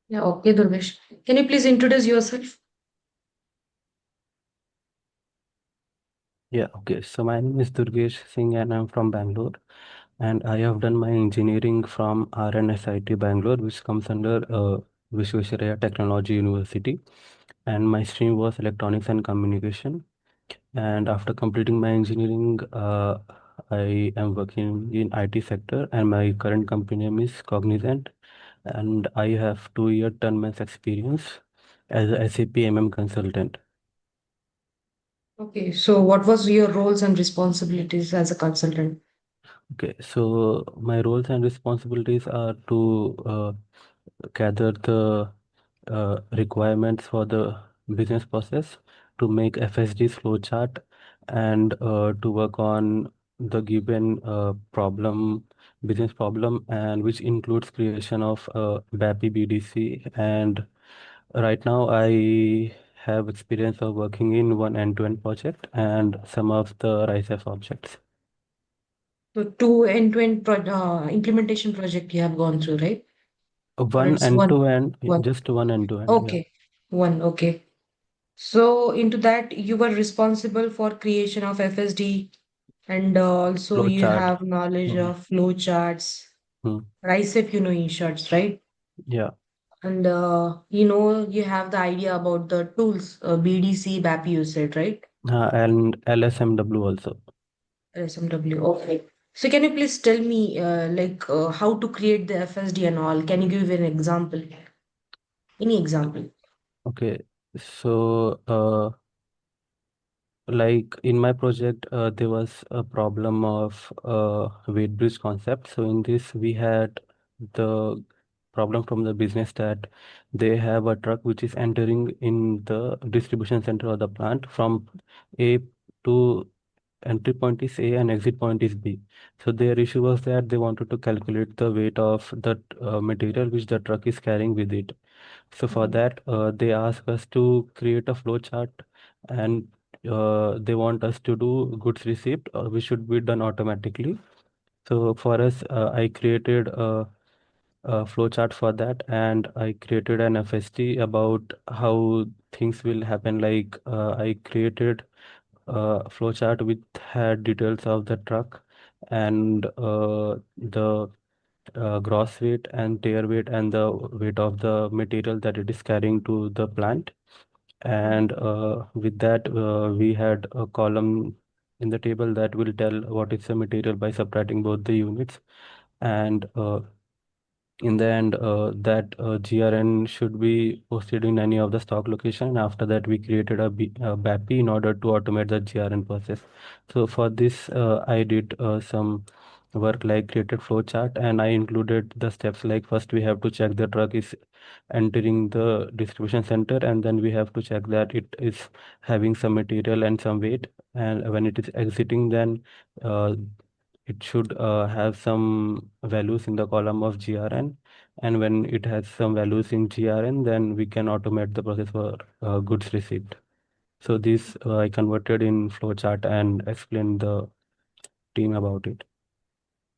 Yeah, okay, Durvesh. Can you please introduce yourself? Yeah, okay. So my name is Durgesh Singh and I'm from Bangalore. And I have done my engineering from RNSIT Bangalore, which comes under Visvesvaraya Technology University. And my stream was electronics and communication. And after completing my engineering, I am working in IT sector and my current company name is Cognizant. And I have 2 year 10 months experience as a SAP MM consultant. Okay, so what was your roles and responsibilities as a consultant? Okay, so my roles and responsibilities are to gather the requirements for the business process, to make FSD's flowchart, and to work on the given business problem, and which includes creation of BAPI BDC. And right now, I have experience of working in one end-to-end project and some of the RISE objects. So two end-to-end implementation project you have gone through, right? Or One it's one, end-to-end, one. just one end-to-end, yeah. Okay, one. Okay. So into that you were responsible for creation of FSD, and also you Flowchart. have knowledge Mhm. of flow charts, Hmm. RICEP, in shorts, right? Yeah, And you have the idea about the tools, BDC, BAP you said, right? and LSMW also. LSMW. Okay. So can you please tell me how to create the FSD and all? Can you give an example? Any example? Okay, so like in my project, there was a problem of weight bridge concept. So in this, we had the problem from the business that they have a truck which is entering in the distribution center of the plant from A to entry point is A and exit point is B. So their issue was that they wanted to calculate the weight of the material which the truck is carrying with it. So for Mhm. that, they ask us to create a flow chart, and they want us to do goods receipt, which should be done automatically. So for us, I created a flow chart for that, and I created an FST about how things will happen. Like I created flowchart which had details of the truck and the gross weight and tear weight and the weight of the material that it is carrying to the plant. Mhm. And with that, we had a column in the table that will tell what is the material by subtracting both the units. And in the end, that GRN should be posted in any of the stock location. After that, we created a BAPI in order to automate the GRN process. So for this, I did some work like created flow chart, and I included the steps like first we have to check the truck is entering the distribution center, and then we have to check that it is having some material and some weight. And when it is exiting, then uh, it should have some values in the column of GRN, and when it has some values in GRN, then we can automate the process for goods receipt. So this I converted in flowchart and explained the team about it.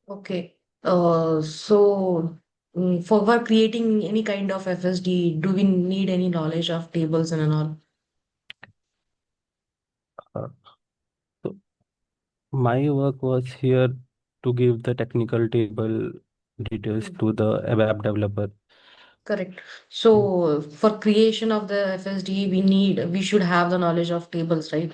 Okay. For creating any kind of FSD, do we need any knowledge of tables and all? Uh, so my work was here to give the technical table details Mm. to the web developer. Correct. Mm. So for creation of the FSD, we should have the knowledge of tables, right?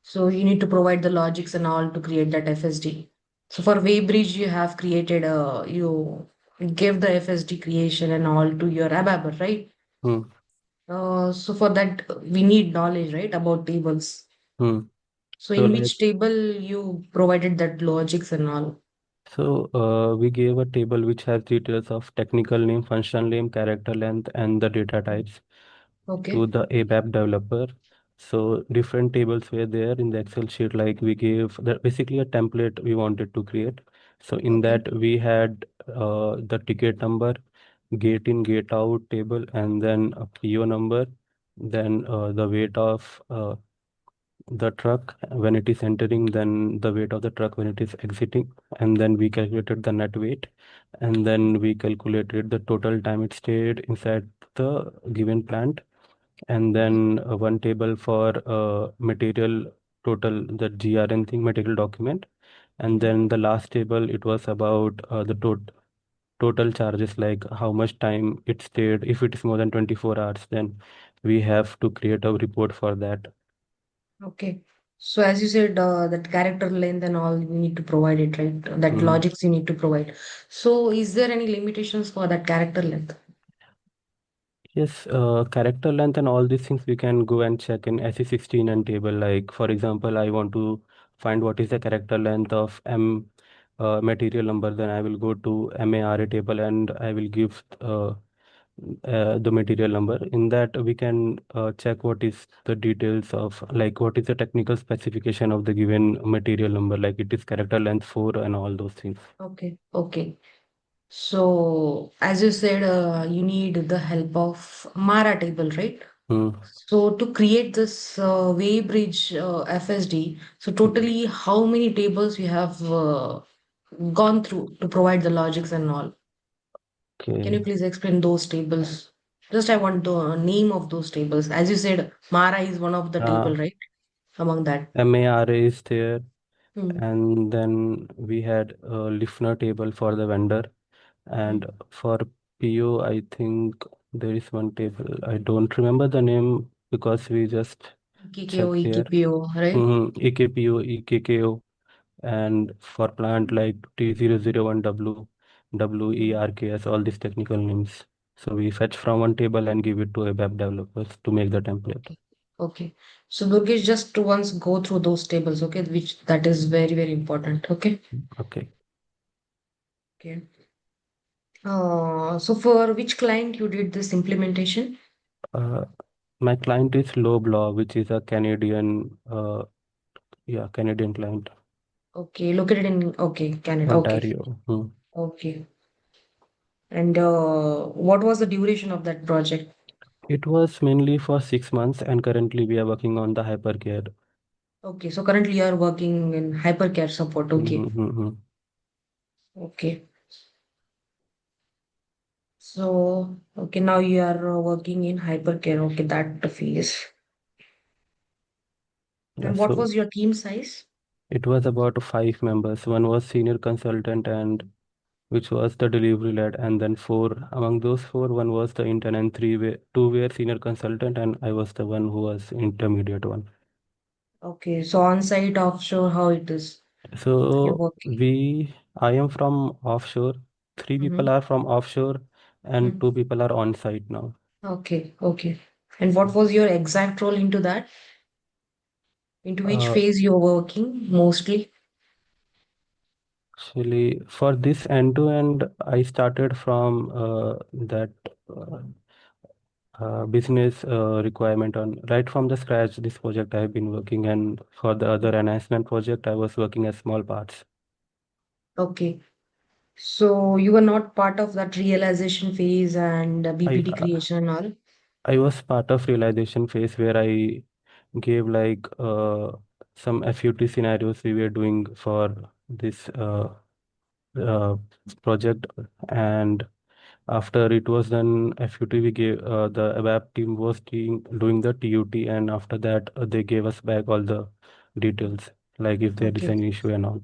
So you need to provide the logics and all to create that FSD. So for Waybridge, you have created you give the FSD creation and all to your ABAP, right? Hmm. So for that, we need knowledge, right, about tables. Hmm. So So in like which table you provided that logics and all? we gave a table which has details of technical name, functional name, character length, and the data types to Okay. the ABAP developer. So different tables were there in the Excel sheet. Like we gave the basically a template we wanted to create. So in Okay. that we had the ticket number, gate in, gate out table, and then a PO number, then the weight of the truck when it is entering, then the weight of the truck when it is exiting, and then we calculated the net weight, and then we calculated the total time it stayed inside the given plant, and Okay. then one table for material total, the GRN thing, material document, and Mhm. then the last table it was about the total charges, like how much time it stayed. If it is more than 24 hours, then we have to create a report for that. Okay. So as you said, that character length and all, you need to provide it, right? That Mhm. logics you need to provide. So is there any limitations for that character length? Yes, character length and all these things we can go and check in SE16 and table. Like for example, I want to find what is the character length of M material number, then I will go to MARA table and I will give the material number. In that we can check what is the details of, like what is the technical specification of the given material number, like it is character length 4 and all those things. Okay. Okay. So as you said, you need the help of Mara table, right? Hmm. So to create this Weighbridge FSD, so Okay. totally how many tables you have gone through to provide the logics and all? Can you Okay. please explain those tables? Just I want the name of those tables. As you said, Mara is one of the table, Uh, right? Among that. MARA is there. Hmm. And then we had a listener table for the vendor, Hmm. and for PO I think there is one table, I don't remember the name because we just EKKO, check there. EKPO, right? EKPO, EKKO, and for plant like T001W, Hmm. WERKS, all these technical names, so we fetch from one table and give it to a web developers to make the template. Okay. Okay. So Durgesh, just to once go through those tables, okay, which that is very, very important. Okay. Okay. Okay. So for which client you did this implementation? uh, my client is Loblaw, which is a Canadian Canadian client. Okay, located in Canada. Okay. Ontario. Hmm. Okay. And what was the duration of that project? It was mainly for 6 months, and currently we are working on the hypercare. Okay, so currently you are working in hypercare support. Okay. Mm-hmm. Okay. So, okay, now you are working in hypercare. Okay, that phase. Yeah, And what so was your team size? it was about 5 members. One was senior consultant, and which was the delivery lead, and then four. Among those four, one was the intern, and two were senior consultant, and I was the one who was intermediate one. Okay, so on-site, offshore, how it is? You're So working. I am from offshore. Three Mm-hmm. people are from offshore, and two people are on site now. Okay, okay. And what was your exact role into that? Into which Uh, phase you're working mostly? Actually, for this end-to-end, I started from that uh, business requirement on right from the scratch. This project I've been working, and for the other enhancement project, I was working as small parts. Okay. So you were not part of that realization phase and I BPT creation and all? I was part of realization phase where I gave like some FUT scenarios we were doing for this uh, project, and after it was done, FUT, we gave the ABAP team was doing the TUT, and after that, they gave us back all the details, like if there is Okay. an issue and all.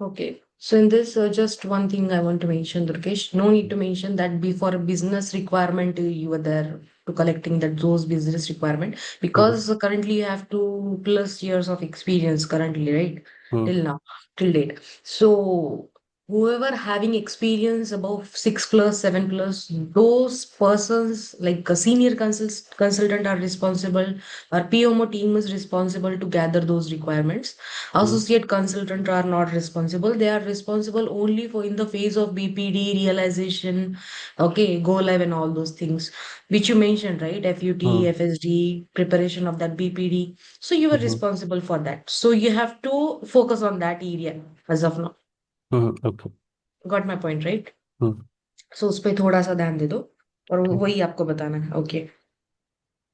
Okay. So in this, just one thing I want to mention, Durgesh. No need to mention that before a business requirement, you were there to collecting that those business requirement Hmm. because currently you have 2+ years of experience currently, right? Hmm. Till now, till date. So whoever having experience above 6+, 7+, those persons like a senior consultant are responsible, or PMO team is responsible to gather those requirements. Hmm. Associate consultant are not responsible. They are responsible only for in the phase of BPD realization, okay, go live and all those things, which you mentioned, right? FUT, Hmm. FSD, preparation of that BPD. So you are Hmm. responsible for that. So you have to focus on that area as of now. Okay. Got my point, right? Hmm. So उस पे थोड़ा सा ध्यान दे दो और Okay. वही आपको बताना है. Okay.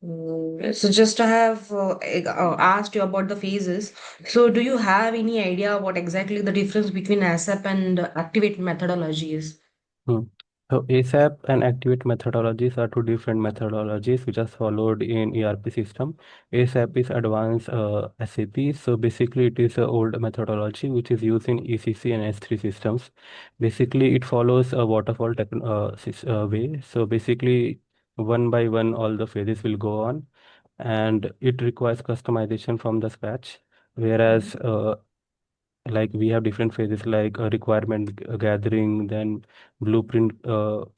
So just I have asked you about the phases. So do you have any idea what exactly the difference between ASAP and Activate methodology is? Hmm. So ASAP and Activate methodologies are two different methodologies which are followed in ERP system. ASAP is advanced SAP. So basically it is an old methodology which is used in ECC and S3 systems. Basically it follows a waterfall way. So basically one by one all the phases will go on, and it requires customization from the scratch. Mhm. Whereas like we have different phases like requirement gathering, then blueprint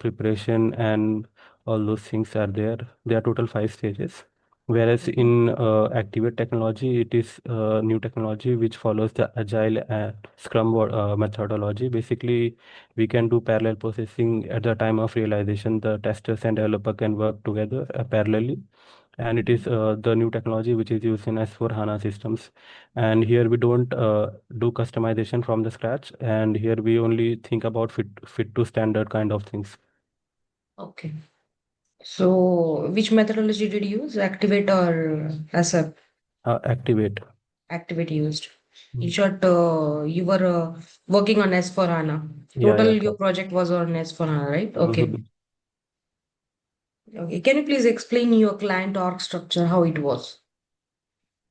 preparation, and all those things are there. There are total 5 stages. Whereas Mhm. in Activate technology, it is new technology which follows the agile scrum methodology. Basically, we can do parallel processing at the time of realization. The testers and developer can work together parallelly, and it is the new technology which is used in S4 HANA systems. And here we don't do customization from the scratch, and here we only think about fit to standard kind of things. Okay. So which methodology did you use? Activate or ASAP? Activate. Activate used. In Mm. short, you were working on S4HANA. Yeah, Total yeah, your correct. project was on S4HANA, right? Okay. Mhm. Okay. Can you please explain your client org structure, how it was?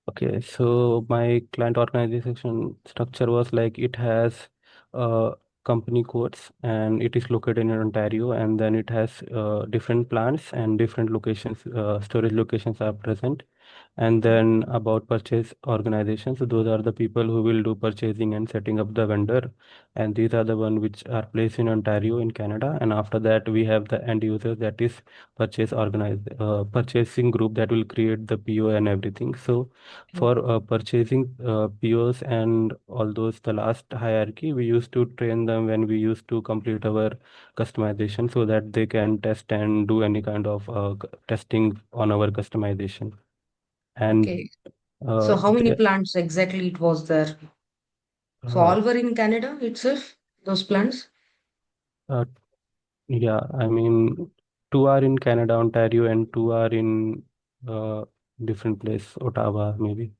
Okay, so my client organization structure was like it has uh, company codes, and it is located in Ontario, and then it has different plants and different locations, storage locations are present. And then about purchase organizations, so those are the people who will do purchasing and setting up the vendor, and these are the one which are placed in Ontario in Canada. And after that we have the end user, that is purchasing group that will create the PO and everything. So for purchasing POs and all those, the last hierarchy, we used to train them when we used to complete our customization so that they can test and do any kind of testing on our customization. And Okay. So how many they, plants exactly it was there? So uh, all were in Canada itself, those plants? uh, yeah, I mean, two are in Canada, Ontario, and two are in uh, different place, Ottawa, maybe.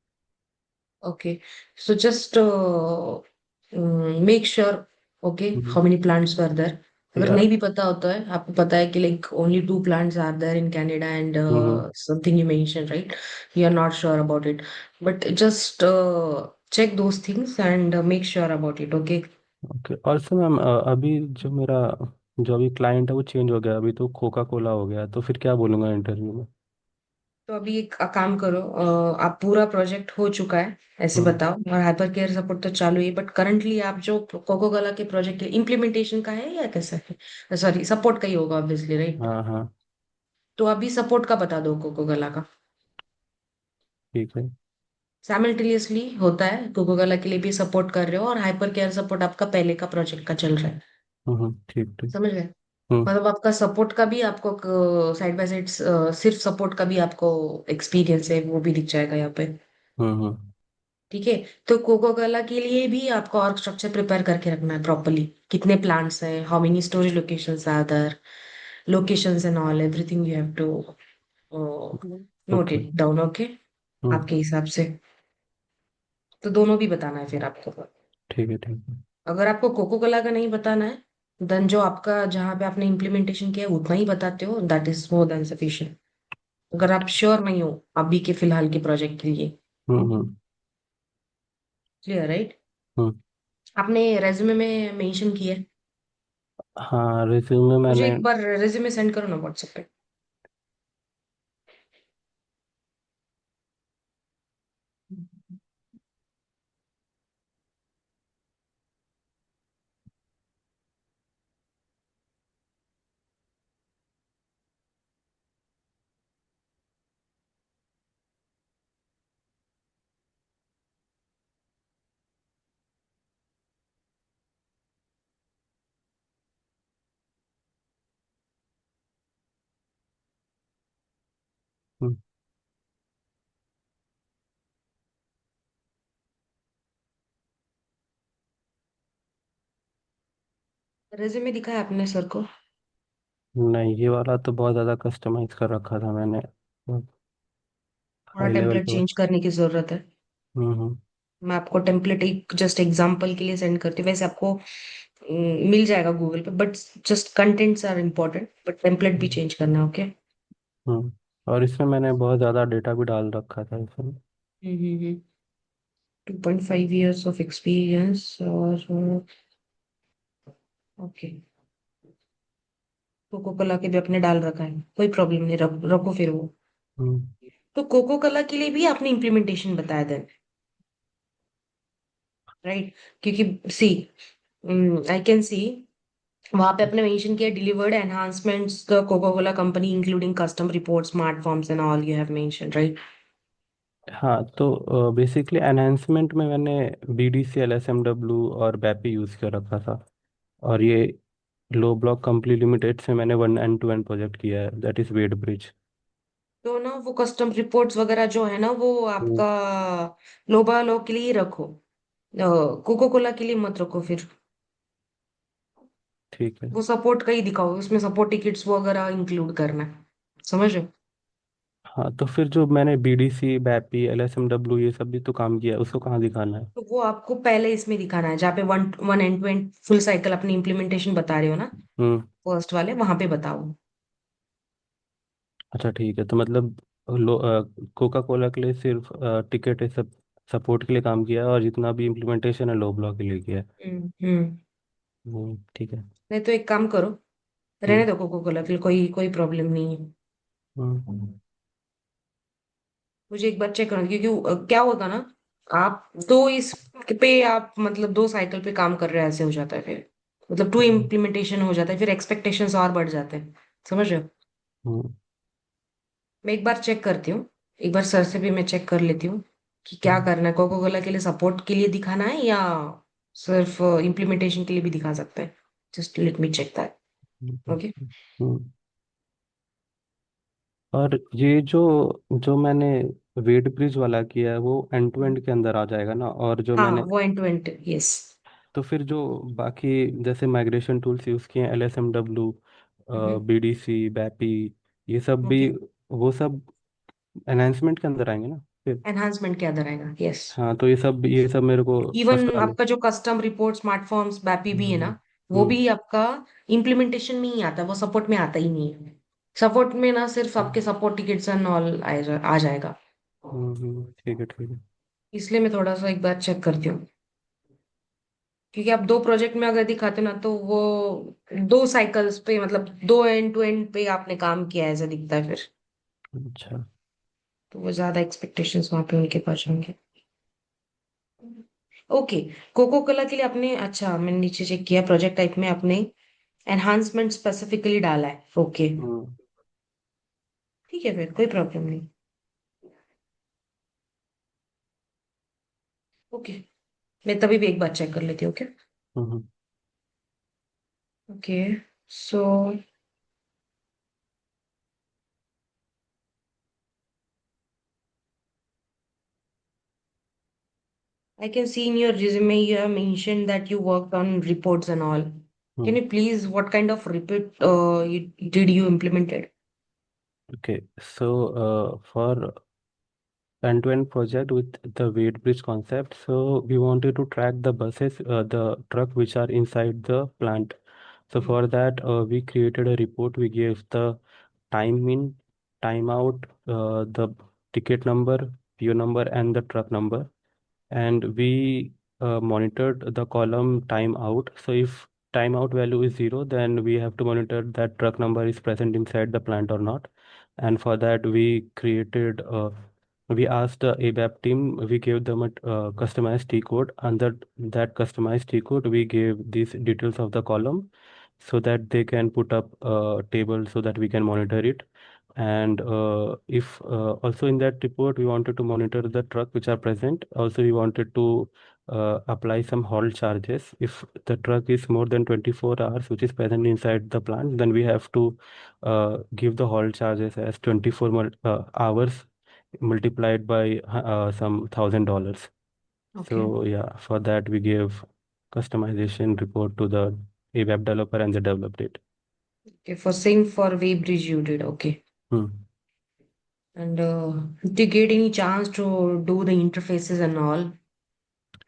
Okay. So just make sure, okay, Hmm. how many plants were there. अगर Yeah. नहीं भी पता होता है आपको पता है कि like only two plants are there in Canada and Mm-hmm. something you mentioned, right? You are not sure about it, but just check those things and make sure about it, okay? Okay, also ma'am अभी जो मेरा जो अभी client है वो change हो गया, अभी तो कोका कोला हो गया, तो फिर क्या बोलूंगा इंटरव्यू में? तो अभी एक काम करो, आप पूरा प्रोजेक्ट हो चुका है ऐसे हम्म। बताओ, और हाइपर केयर सपोर्ट तो चालू है, बट करंटली आप जो कोको कोला के प्रोजेक्ट के इम्प्लीमेंटेशन का है या कैसा है? सॉरी, सपोर्ट का ही होगा ऑब्वियसली, राइट? हाँ हाँ। तो अभी सपोर्ट का बता दो कोको कोला का। ठीक है। साइमल्टेनियसली होता है, कोको कोला के लिए भी सपोर्ट कर रहे हो और हाइपर केयर सपोर्ट आपका पहले का प्रोजेक्ट का चल रहा है। ठीक ठीक। समझ गए? हम्म मतलब आपका सपोर्ट का भी आपको साइड बाय साइड, सिर्फ सपोर्ट का भी आपको एक्सपीरियंस है वो भी दिख जाएगा यहाँ पे। हम्म। ठीक है। तो कोको कोला के लिए भी आपको ऑर्ग स्ट्रक्चर प्रिपेयर करके रखना है प्रॉपरली। कितने प्लांट्स हैं, how many storage locations are there, locations and all everything you have to note okay. It down, okay? Hmm. आपके हिसाब से तो दोनों भी बताना है फिर आपको। ठीक है ठीक है। अगर आपको कोको कोला का नहीं बताना है देन जो आपका जहाँ पे आपने इम्प्लीमेंटेशन किया है उतना ही बताते हो, that is more than sufficient. अगर आप श्योर नहीं हो अभी के फिलहाल के प्रोजेक्ट के लिए। हम्म। Clear, right? हम्म। आपने रेज्यूमे में मेंशन किया है? हाँ, रिज्यूमे मुझे मैंने। एक बार रेज्यूमे सेंड करो ना व्हाट्सएप पे। हम्म। रेज्यूमे दिखा है आपने सर को? नहीं, ये वाला तो बहुत ज़्यादा कस्टमाइज कर रखा था मैंने। थोड़ा हाई लेवल टेम्पलेट पे चेंज करने की जरूरत है। हम्म। मैं आपको टेम्पलेट एक जस्ट एग्जांपल के लिए सेंड करती हूँ, वैसे आपको मिल जाएगा गूगल पे, but just contents are important, but template भी हम्म। चेंज करना है, ओके। और इसमें मैंने बहुत ज़्यादा डेटा भी डाल रखा था इसमें। 2.5 years ऑफ एक्सपीरियंस और ओके, कोको कोला के भी अपने डाल रखा है, कोई प्रॉब्लम नहीं, रखो फिर वो। हम्म। तो कोको कोला के लिए भी आपने इम्प्लीमेंटेशन बताया था, राइट? क्योंकि सी, आई कैन सी वहां पे आपने मेंशन किया delivered enhancements the Coca Cola company including custom report smart forms and all you have mention, right? हाँ, तो बेसिकली एनहेंसमेंट में मैंने BDC LSMW और बैपी यूज़ कर रखा था। और ये लो ब्लॉक कंपनी लिमिटेड से मैंने one end to end project किया है, दैट इज़ वेट ब्रिज। तो ना वो कस्टम रिपोर्ट्स वगैरह जो है ना, वो आपका लोबा लो के लिए ही रखो, कोको कोला के लिए मत रखो फिर। ठीक है। वो सपोर्ट का ही दिखाओ, उसमें सपोर्ट टिकट्स वगैरह इंक्लूड करना है, समझ रहे हो? हाँ, तो फिर जो मैंने BDC बैपी LSMW ये सब भी तो काम किया है, उसको कहाँ दिखाना है? तो वो आपको पहले इसमें दिखाना है, जहाँ पे one one end to end full cycle अपनी इम्प्लीमेंटेशन बता रहे हो ना, हम्म। फर्स्ट वाले वहां पे बताओ। अच्छा ठीक है, तो मतलब लो कोका कोला के लिए सिर्फ टिकट ये सब सपोर्ट के लिए काम किया है, और जितना भी इम्प्लीमेंटेशन है लो ब्लॉक के लिए किया है। हम्म। ठीक है। नहीं तो एक काम करो, रहने हम्म। दो कोको कोला, फिर कोई कोई प्रॉब्लम नहीं है। हम्म। मुझे एक बार चेक करना, क्योंकि क्या होगा ना, आप दो इस पे आप मतलब दो साइकिल पे काम कर रहे हैं, ऐसे हो जाता है फिर, मतलब टू हम्म। इम्प्लीमेंटेशन हो जाता है, फिर एक्सपेक्टेशंस और बढ़ जाते हैं, समझ रहे हो? हम्म। मैं एक बार चेक करती हूँ, एक बार सर से भी मैं चेक कर लेती हूँ कि क्या हम्म। करना है, कोको कोला के लिए सपोर्ट के लिए दिखाना है या सिर्फ इम्प्लीमेंटेशन के लिए भी दिखा सकते हैं। Just let me check that, hmm. Okay. Hmm. और ये जो जो मैंने वेट ब्रिज वाला किया है वो एंड टू एंड के अंदर आ जाएगा ना? और जो हाँ, मैंने वो एंड टू एंड, यस। तो फिर जो बाकी जैसे माइग्रेशन टूल्स यूज़ किए हैं, LSMW, BDC बैपी, ये सब भी, ओके, वो सब एनहांसमेंट के अंदर आएंगे ना फिर? एनहांसमेंट के अंदर आएगा, यस। हाँ, तो ये सब मेरे को इवन कस्टमाइज। आपका जो custom report smart forms BAPI भी है ना, हम्म। वो हम्म। भी आपका इम्प्लीमेंटेशन में ही आता है, वो सपोर्ट में आता ही नहीं है। सपोर्ट में ना सिर्फ आपके सपोर्ट टिकट्स एंड ऑल आ जाएगा। ठीक है, ठीक है। इसलिए मैं थोड़ा सा एक बार चेक करती हूँ, क्योंकि आप दो प्रोजेक्ट में अगर दिखाते ना, तो वो दो साइकिल्स पे मतलब दो एंड टू एंड पे आपने काम किया है ऐसा दिखता है फिर, अच्छा। तो वो ज्यादा एक्सपेक्टेशंस वहां पे उनके पास होंगे। ओके, कोको कोला के लिए आपने, अच्छा मैंने नीचे चेक किया प्रोजेक्ट टाइप में आपने एनहांसमेंट स्पेसिफिकली डाला है, ओके। हम्म। ठीक है, फिर कोई प्रॉब्लम नहीं। ओके, मैं तभी भी एक बार चेक कर लेती हूँ, okay. Hmm. Okay, so I can see in your resume you have mentioned that you worked on reports and all. Can hmm. you please, what kind of report did you implemented? Okay, so for end-to-end project with the weight bridge concept. So we wanted to track the buses, the truck which are inside the plant. So Hmm. for that, we created a report. We gave the time in, time out, the ticket number, PO number, and the truck number. And we monitored the column time out. So if timeout value is 0, then we have to monitor that truck number is present inside the plant or not. And for that, we asked the ABAP team, we gave them a customized T code. Under that customized T code, we gave these details of the column so that they can put up a table so that we can monitor it. And if also in that report, we wanted to monitor the truck which are present. Also, we wanted to apply some halt charges. If the truck is more than 24 hours, which is present inside the plant, then we have to give the halt charges as 24 hours multiplied by some $1,000. Okay. So yeah, for that we gave customization report to the ABAP developer and they developed it. Okay, for same for Weybridge you did. Okay. Hmm. And did you get any chance to do the interfaces and all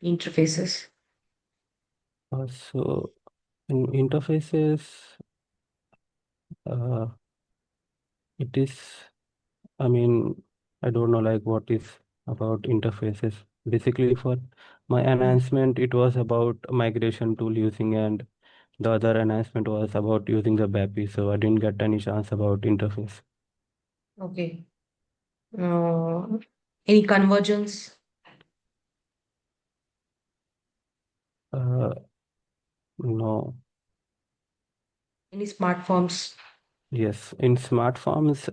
interfaces? So in interfaces, uh, it is, I mean, I don't know like what is about interfaces. Basically, for my Mm. enhancement, it was about migration tool using, and the other enhancement was about using the BAPI. So I didn't get any chance about interface. Okay. Any convergence? Uh, no. Any smart forms? Yes, in smart forms,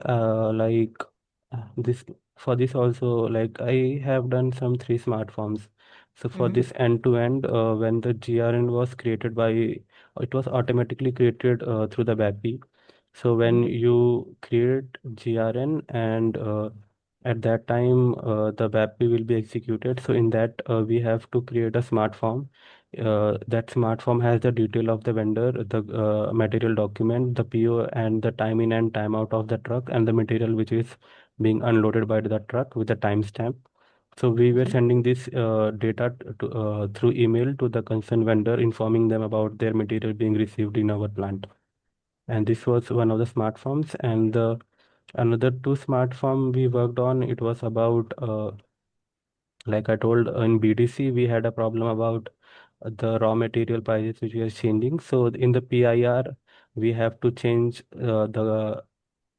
this for this also, like I have done some three smart forms. So for Mhm. this end to end, when the GRN was created by, it was automatically created through the BAPI. So when Mhm. you create GRN and at that time the BAPI will be executed. So in that we have to create a smart form. That smart form has the detail of the vendor, the material document, the PO, and the time in and time out of the truck, and the material which is being unloaded by the truck with a timestamp. So we were Mhm. sending this data through email to the concerned vendor, informing them about their material being received in our plant. And this was one of the smart forms. And the another two smart form we worked on, it was about like I told in BDC, we had a problem about the raw material prices which were changing. So in the PIR, we have to change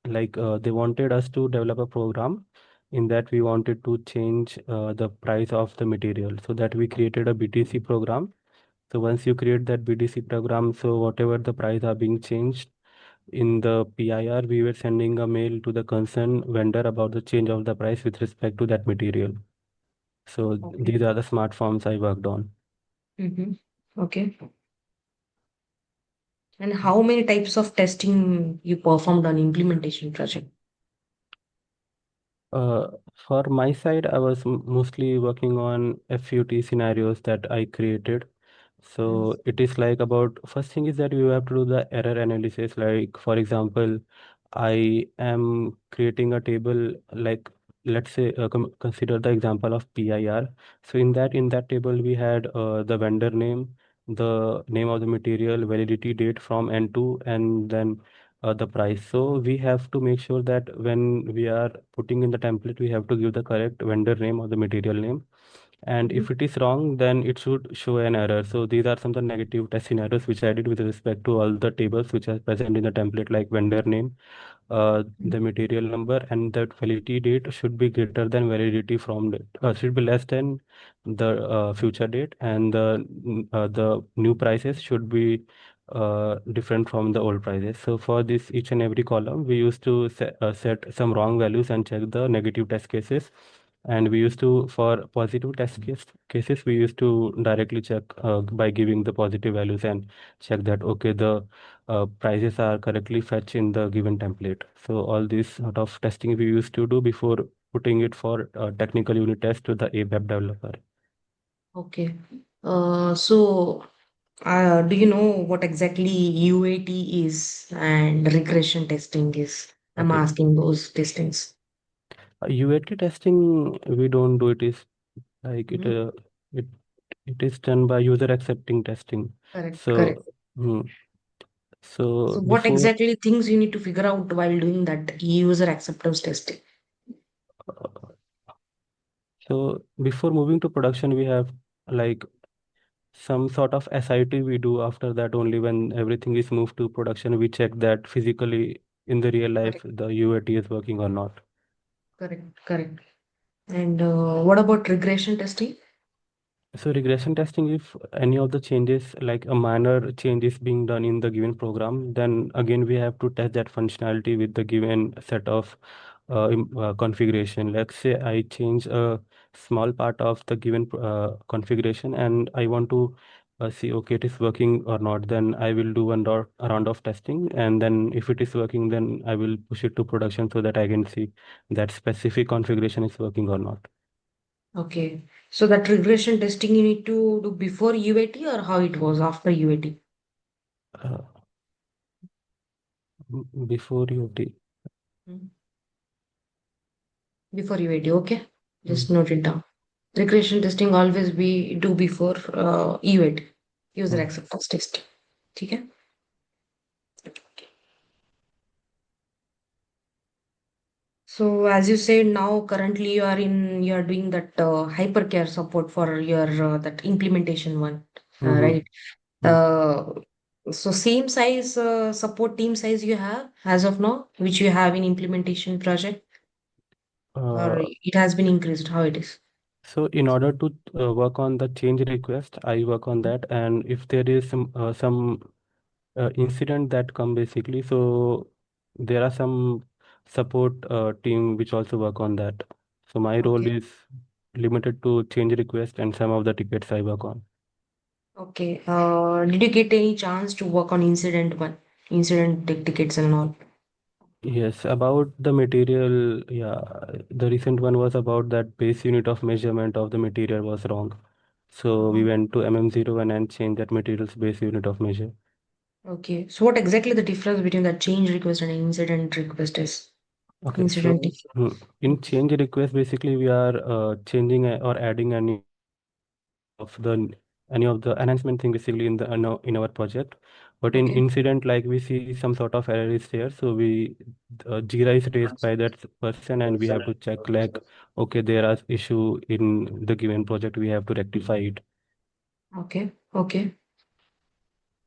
they wanted us to develop a program in that we wanted to change the price of the material, so that we created a BTC program. So once you create that BTC program, so whatever the price are being changed in the PIR, we were sending a mail to the concerned vendor about the change of the price with respect to that material. So Okay. these are the smart forms I worked on. Mhm. Okay. And how many types of testing you performed on implementation project? For my side, I was mostly working on FUT scenarios that I created. Mm. So it is like about first thing is that you have to do the error analysis. Like for example, I am creating a table like let's say consider the example of PIR. So in that table we had the vendor name, the name of the material, validity date from N2, and then the price. So we have to make sure that when we are putting in the template, we have to give the correct vendor name or the material name. And Mhm. if it is wrong, then it should show an error. So these are some of the negative test scenarios which I did with respect to all the tables which are present in the template, like vendor name, Mm. the material number, and that validity date should be greater than validity from date, should be less than the future date, and the new prices should be different from the old prices. So for this each and every column, we used to set some wrong values and check the negative test cases. And we used to, for positive cases, we used to directly check by giving the positive values and check that, okay, the prices are correctly fetched in the given template. So all this sort of testing we used to do before putting it for technical unit test to the ABAP developer. Okay. So, do you know what exactly UAT is and regression testing is? I'm Okay. asking those testings. UAT testing, we don't do it. Is like Mhm. it it is done by user accepting testing. Correct, correct. So hmm, so So, what before exactly things you need to figure out while doing that user acceptance testing? uh, before moving to production, we have like some sort of SIT we do. After that, only when everything is moved to production, we check that physically in the real life Correct, the UAT is working or not. correct, correct. And what about regression testing? So regression testing, if any of the changes, like a minor change is being done in the given program, then again we have to test that functionality with the given set of configuration. Let's say I change a small part of the given configuration and I want to see, okay, it is working or not. Then I will do a round of testing, and then if it is working, then I will push it to production so that I can see that specific configuration is working or not. Okay. So that regression testing you need to do before UAT or how it was after UAT? Uh, before UAT. Before UAT, okay? Hmm. Just note it down. Regression testing always we do before UAT, user Hmm. acceptance test. Okay? So as you said, now currently you are doing that hypercare support for your that implementation one, Hmm. right? Hmm. Uh, so same size support team size you have as of now, which you have in implementation project, or Uh, it has been increased? How it is? so in order to work on the change request, I work on that, and if there is some incident that come basically, so there are some support team which also work on that. So my role Okay, is limited to change request and some of the tickets I work on. okay. Did you get any chance to work on incident one, tickets and all? Yes, about the material, yeah, the recent one was about that base unit of measurement of the material was wrong. So we Uh-huh. went to MM01 and changed that material's base unit of measure. Okay. So what exactly the difference between the change request and incident request is? Okay, so Incident. in change request, basically we are changing or adding of the any of the enhancement thing basically in the in our project. But in Okay. incident, like we see some sort of error is there, so we Jira is raised by that person, and we have to check like, okay, there are issue in the given project, we have to rectify it. Okay. Okay.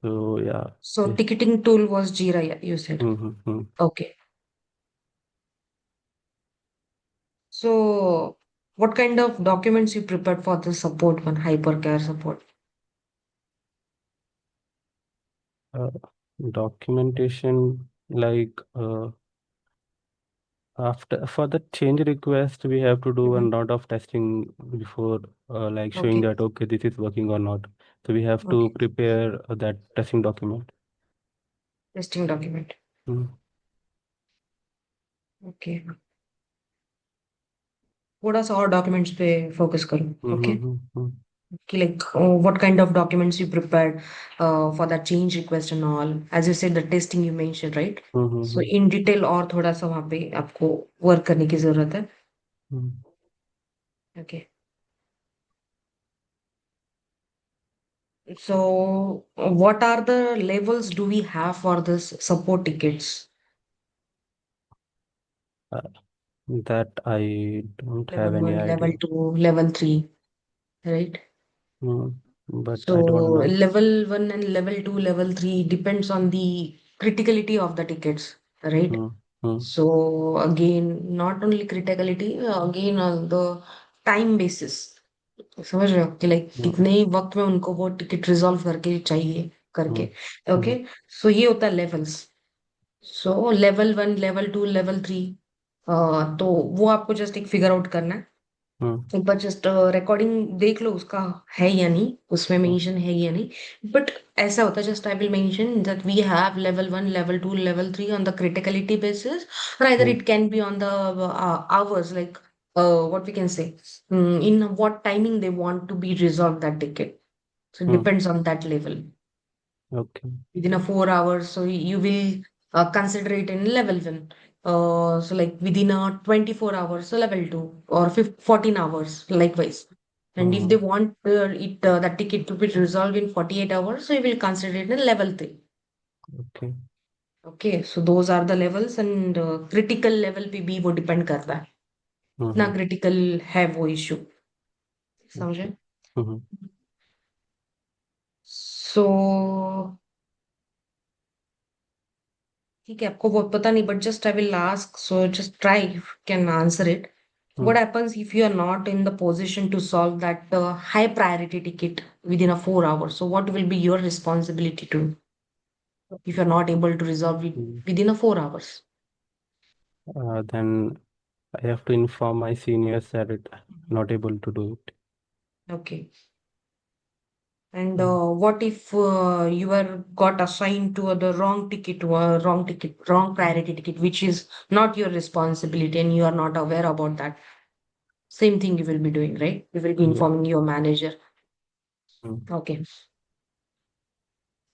So yeah, So yes. ticketing tool was Jira, yeah, you said. Mm-hmm. Okay. So what kind of documents you prepared for the support one, hypercare support? Uh, Documentation like after for the change request, we have to do a Mhm. lot of testing before like showing Okay. that okay, this is working or not. So we have to Okay. prepare that testing document. Testing document. Mm-hmm. Okay. थोड़ा सा और documents पे focus करो. Okay. Mm-hmm. कि like what kind of documents you prepared for that change request and all, as you said the testing you mentioned, right? So Mm-hmm. in detail और थोड़ा सा वहाँ पे आपको work करने की जरूरत है. Mm-hmm. Okay. So what are the levels do we have for this support tickets? Uh, that I don't have Level any 1, level idea. 2, level 3, right? Mm. But So I don't know. level 1 and level 2, level 3 depends on the criticality of the tickets, right? Mm-hmm. So again, not only criticality, again on the time basis. समझ रहे हो कि like Mm-hmm. कितने ही वक्त में उनको वो ticket resolve करके चाहिए करके. Mm-hmm. ओके. सो ये होता है लेवल्स. सो लेवल 1, लेवल 2, लेवल 3. तो वो आपको जस्ट एक फिगर आउट करना है. एक बार जस्ट रिकॉर्डिंग देख लो उसका है या नहीं, उसमें मेंशन है या नहीं. बट ऐसा होता है, just I will mention that we have level 1, level 2, level 3 on the criticality basis, or either Mm-hmm. it can be on the hours, like what we can say, in what timing they want to be resolved that ticket. So it Mm-hmm. depends on that level. Okay. Within a 4 hours, so you will consider it in level 1. So like within a 24 hours, so level 2, or 14 hours likewise. And if they Mm. want that ticket to be resolved in 48 hours, so you will consider it in level 3. Okay. Okay, so those are the levels, and critical level पे भी वो depend करता है कितना Mm-hmm. critical है वो issue. समझे? Okay. Mm-hmm. So ठीक है, आपको वो पता नहीं, but just I will ask, so just try if you can answer it. What happens if you are not in the position to solve that high priority ticket within a 4 hours? So what will be your responsibility to if you're not able to resolve it Mm-hmm. within a 4 hours? Then I have to inform my seniors that it not able to do it. Okay. And Mm. what if you were got assigned to the wrong ticket, wrong priority ticket, which is not your responsibility and you are not aware about that? Same thing you will be doing, right? You will be Yeah. informing your manager. Mm. Okay.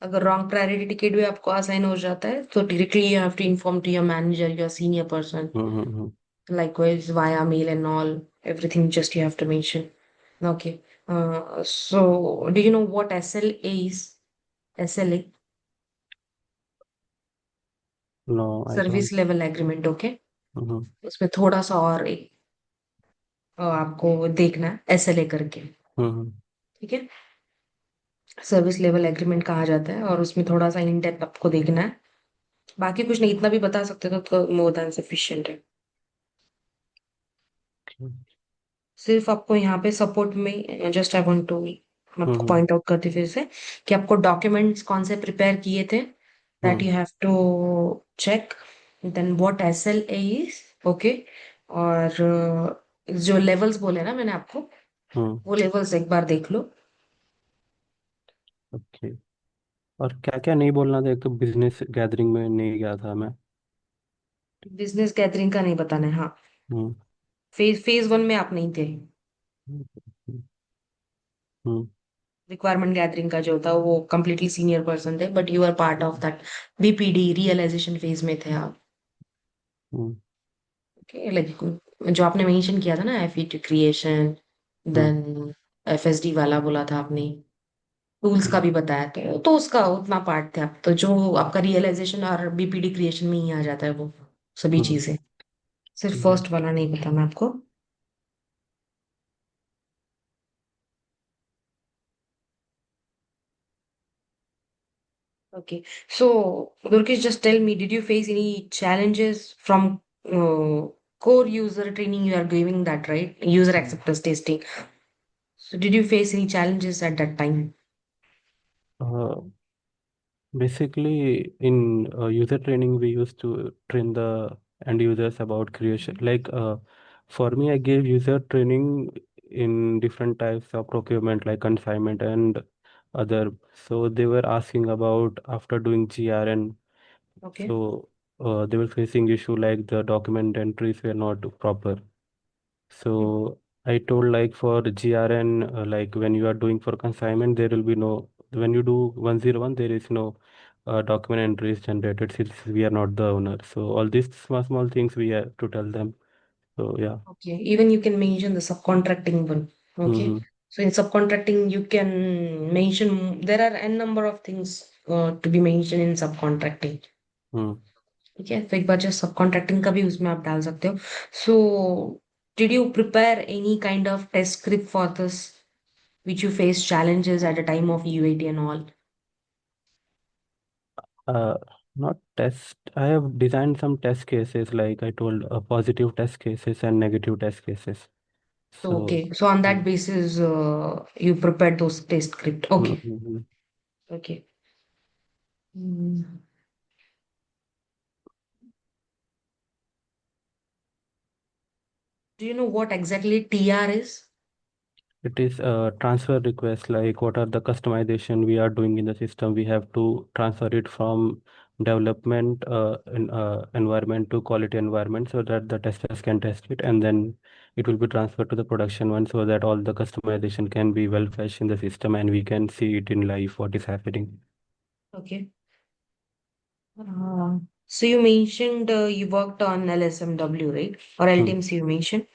अगर wrong priority ticket भी आपको assign हो जाता है तो directly you have to inform to your manager, your senior person. Mm-hmm. Likewise, via mail and all, everything just you have to mention. Okay. So do you know what SLA is? SLA, No, I service don't. Level agreement. Okay. Mm-hmm. उसमें थोड़ा सा और आपको देखना है SLA करके. Mm-hmm. ठीक है. सर्विस लेवल एग्रीमेंट कहा जाता है और उसमें थोड़ा सा इन डेप्थ आपको देखना है. बाकी कुछ नहीं, इतना भी बता सकते हो तो मोर देन सफिशिएंट है. Okay. सिर्फ आपको यहाँ पे सपोर्ट में जस्ट आई वांट टू, मैं आपको Mm-hmm. पॉइंट आउट करती फिर से कि आपको डॉक्यूमेंट्स कौन से प्रिपेयर किए थे, that you have to check. Then what SLA is. Okay. और जो लेवल्स बोले ना मैंने आपको, Mm-hmm. वो लेवल्स एक बार देख लो. ओके। और क्या क्या नहीं बोलना था, एक तो बिजनेस गैदरिंग में नहीं गया था मैं। बिजनेस गैदरिंग का नहीं बताना है, हाँ. हम्म। फेज वन में आप नहीं थे. हम्म। रिक्वायरमेंट गैदरिंग का जो था वो कंप्लीटली सीनियर पर्सन थे, but you are part of that BPD realization phase में थे आप. हम्म। ओके. लाइक जो आपने मेंशन किया था ना, एफईटी क्रिएशन, हम्म। देन एफएसडी वाला बोला था आपने, टूल्स का हम्म। भी बताया, तो उसका उतना पार्ट थे आप. तो जो आपका रियलाइजेशन और बीपीडी क्रिएशन में ही आ जाता है वो सभी हम्म। चीजें. सिर्फ हम्म। फर्स्ट वाला नहीं बताना आपको. Okay. So, Durkesh, just tell me, did you face any challenges from core user training you are giving that, right? User hmm. acceptance testing. So, did you face any challenges at that time? Basically, in user training, we used to train the end users about creation. Mhm. Like for me, I gave user training in different types of procurement, like consignment and other. So they were asking about after doing GRN. Okay. So they were facing issue like the document entries were not proper. Mhm. So I told like for GRN, like when you are doing for consignment, there will be no, when you do 101, there is no document entries generated since we are not the owner. So all these small, small things we have to tell them. So yeah. Okay. Even you can mention the subcontracting one. Okay. Mm-hmm. So, in subcontracting, you can mention there are n number of things to be mentioned in subcontracting. Mm. ठीक है. तो एक बार जो सब contracting का भी उसमें आप डाल सकते हो. So did you prepare any kind of test script for this which you face challenges at the time of UAT and all? Uh, Not test. I have designed some test cases, like I told, positive test cases and negative test cases. So So, okay, so on that mm, basis you prepared those test script. mm, Okay. mm, Okay. Hmm. Do you know what exactly TR is? it is a transfer request, like what are the customization we are doing in the system. We have to transfer it from development environment to quality environment so that the testers can test it, and then it will be transferred to the production one so that all the customization can be well fetched in the system and we can see it in live what is happening. Okay. So you mentioned you worked on LSMW, right? Or Hmm. LTMC you mentioned.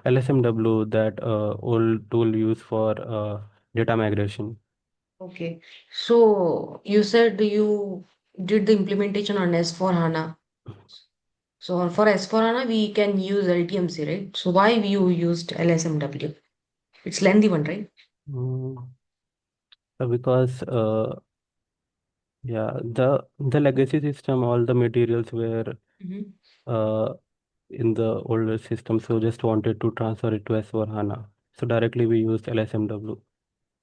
LSMW, that old tool used for data migration. Okay. So you said you did the implementation on S4 HANA. So for S4 HANA, we can use LTMC, right? So why you used LSMW? It's lengthy one, right? Mm, because yeah, the legacy system, all the materials were Hmm. uh, in the older system, so just wanted to transfer it to S/4HANA. So directly we used LSMW.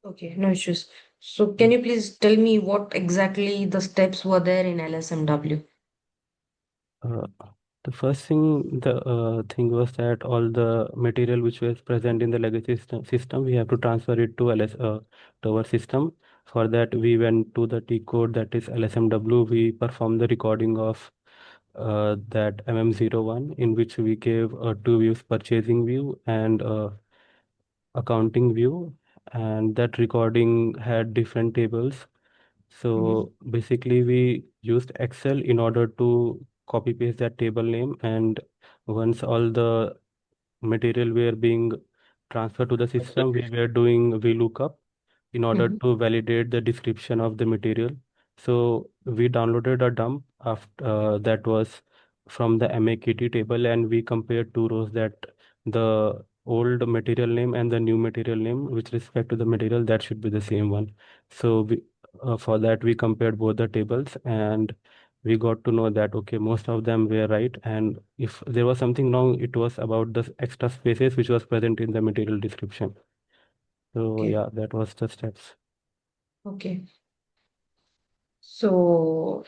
Okay, no issues. So can you please tell me what exactly the steps were there in LSMW? Uh, the first thing, the thing was that all the material which was present in the legacy system, we have to transfer it to to our system. For that, we went to the T code, that is LSMW. We performed the recording of that MM01, in which we gave two views, purchasing view and accounting view, and that recording had different tables. Hmm. So basically, we used Excel in order to copy paste that table name and once all the material were being transferred to the system, we were doing VLOOKUP in order Mhm. to validate the description of the material. So we downloaded a dump after that was from the MAKT table, and we compared two rows, that the old material name and the new material name with respect to the material, that should be the same one. So for that we compared both the tables, and we got to know that okay, most of them were right, and if there was something wrong, it was about the extra spaces which was present in the material description. So Okay. yeah, that was the steps. Okay. So,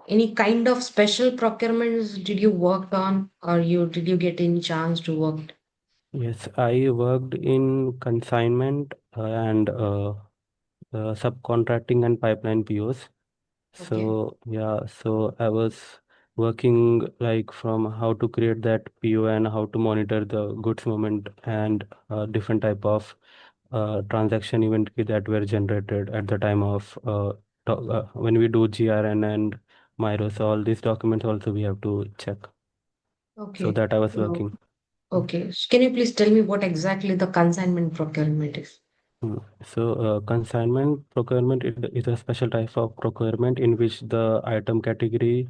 any kind of special procurements did you work on, or did you get any chance to work? Yes, I worked in consignment and subcontracting and pipeline POs. Okay. So yeah, so I was working like from how to create that PO and how to monitor the goods movement and different type of transaction inventory that were generated at the time of when we do GRN and Myro. So all these documents also we have to check. So Okay. that I was So, working. okay. Can you please tell me what exactly the consignment procurement is? So, consignment procurement is a special type of procurement in which the item category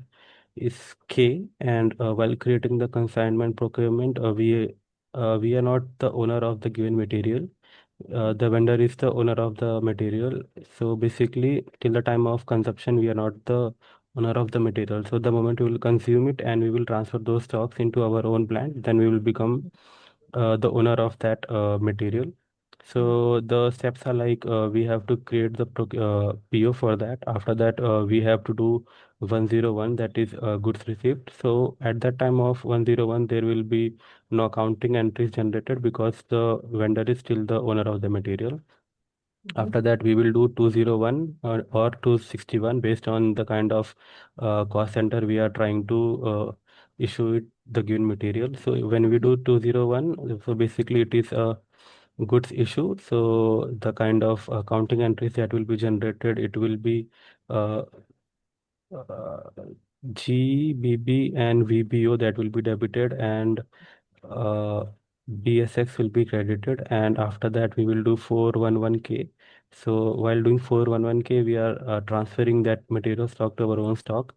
is K, and while creating the consignment procurement, we are not the owner of the given material. The vendor is the owner of the material. So basically, till the time of consumption, we are not the owner of the material. So the moment we will consume it and we will transfer those stocks into our own plant, then we will become the owner of that material. Mm. So the steps are like we have to create the PO for that. After that, we have to do 101, that is goods received. So at that time of 101, there will be no accounting entries generated because the vendor is still the owner of the material. Mhm. After that, we will do 201 or 261 based on the kind of cost center we are trying to issue it the given material. So when we do 201, so basically it is a goods issue. So the kind of accounting entries that will be generated, it will be uh, uh, GBB and VBO that will be debited, and uh, BSX will be credited, and after that we will do 411K. So while doing 411K, we are transferring that material stock to our own stock.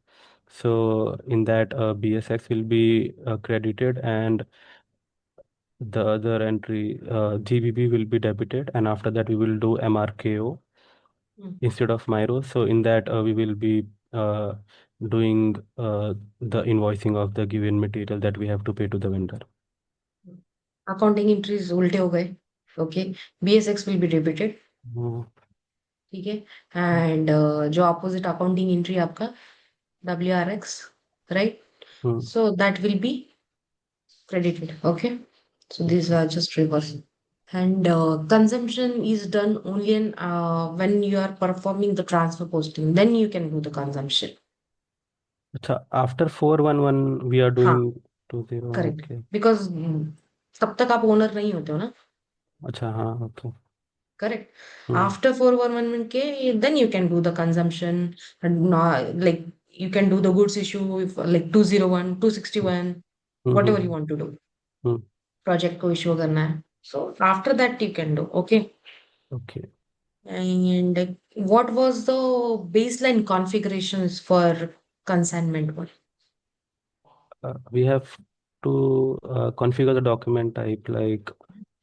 So in that BSX will be credited, and the other entry GBB will be debited, and after that we will do MRKO Mm. instead of Myro. So in that we will be doing the invoicing of the given material that we have to pay to the vendor. Accounting entries उल्टे हो गए. Okay. BSX will be debited. Mm, ठीक है. And जो opposite accounting entry आपका WRX, right? mm, So that will be credited. Okay. So these okay. are just reverse. And consumption is done only when you are performing the transfer posting. Then you can do the consumption. अच्छा, after 411 we are हाँ, doing 20. Correct. Okay. Because तब तक आप owner नहीं होते हो ना. अच्छा, हाँ, okay. Correct. Hmm. After 411K, then you can do the consumption, and like you can do the goods issue if, like 201, 261, whatever you Mm-hmm. want to do. Hmm. Project को issue करना है. So after that you can do. Okay. Okay. And what was the baseline configurations for consignment one? We have to configure the document type, like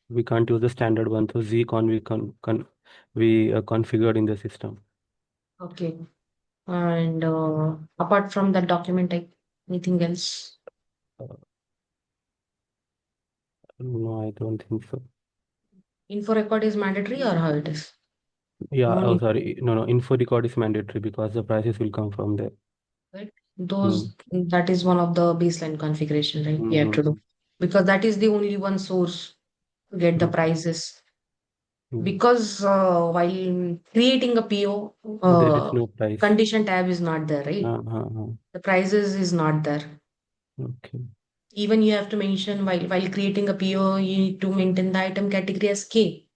we can't use the standard one. So zcon we configured in the system. Okay. And apart from that document type, anything else? Uh, no, I don't think so. Info record is mandatory or how it is? Yeah, No oh need, sorry. No, no, info record is mandatory because the prices will come from there. right? Hmm. That is one of the baseline configuration, right? You have to Mm-hmm. do because that is the only one source to get the Mm-hmm. prices. Mm. Because while creating a PO, There is no price. condition tab is not there, right? The prices is not there. Okay. Even you have to mention while creating a PO, you need to maintain the item category as K,